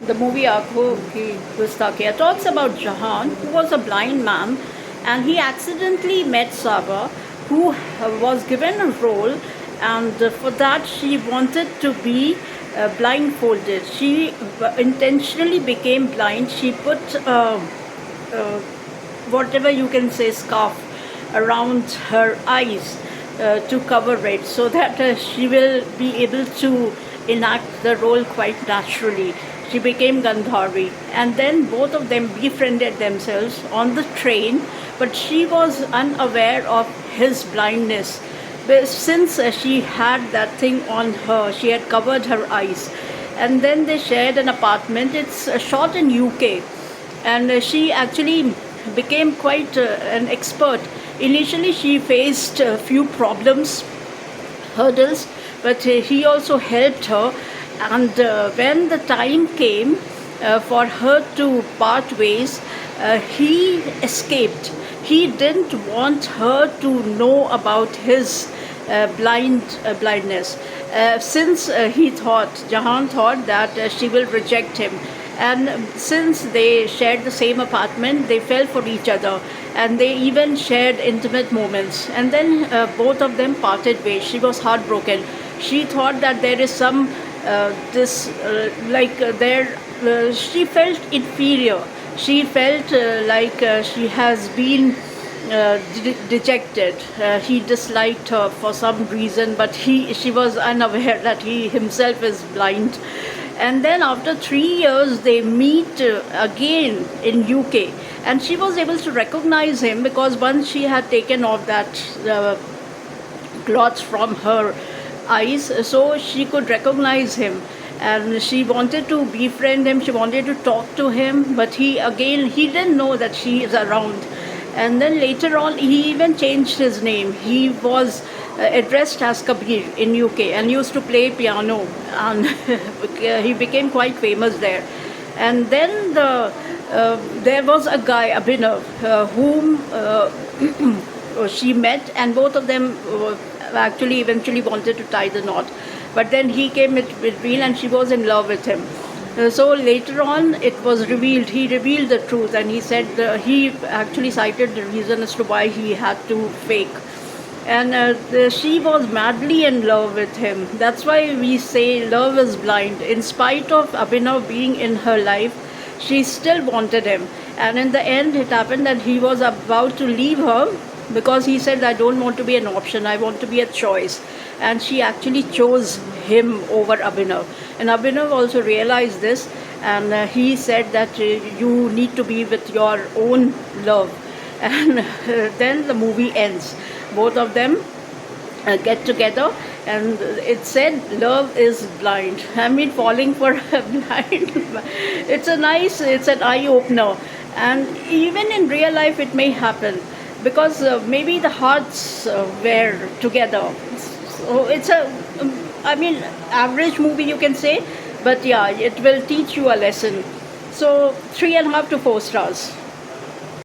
The movie Aankhon Ki Gustakiyan talks about Jahan, who was a blind man, and he accidentally met Saba, who was given a role, and for that she wanted to be blindfolded. She intentionally became blind. She put whatever you can say scarf around her eyes to cover it so that she will be able to enact the role quite naturally. She became Gandharvi, and then both of them befriended themselves on the train, but she was unaware of his blindness. But since she had that thing on her, she had covered her eyes. And then they shared an apartment. It's shot in UK, and she actually became quite an expert. Initially, she faced a few problems, hurdles, but he also helped her. And when the time came for her to part ways, he escaped. He didn't want her to know about his blindness, since Jahan thought that she will reject him. And since they shared the same apartment, they fell for each other, and they even shared intimate moments. And then both of them parted ways. She was heartbroken. She thought that there is some this like there she felt inferior. She felt she has been dejected. He disliked her for some reason, but she was unaware that he himself is blind. And then after 3 years, they meet again in UK, and she was able to recognize him because once she had taken off that cloth from her eyes, so she could recognize him, and she wanted to befriend him. She wanted to talk to him, but he didn't know that she is around. And then later on, he even changed his name. He was addressed as Kabir in UK and used to play piano, and he became quite famous there. And then there was a guy, Abhinav, whom she met, and both of them actually eventually wanted to tie the knot. But then he came between, and she was in love with him. So later on, it was revealed, he revealed the truth, and he said he actually cited the reason as to why he had to fake. And she was madly in love with him. That's why we say love is blind. In spite of Abhinav being in her life, she still wanted him. And in the end, it happened that he was about to leave her because he said, I don't want to be an option, I want to be a choice. And she actually chose him over Abhinav. And Abhinav also realized this, and he said that you need to be with your own love. And then the movie ends. Both of them get together, and it said love is blind. I mean, falling for a blind. It's an eye opener. And even in real life, it may happen because maybe the hearts were together. So it's average movie, you can say, but yeah, it will teach you a lesson. So 3.5 to 4 stars.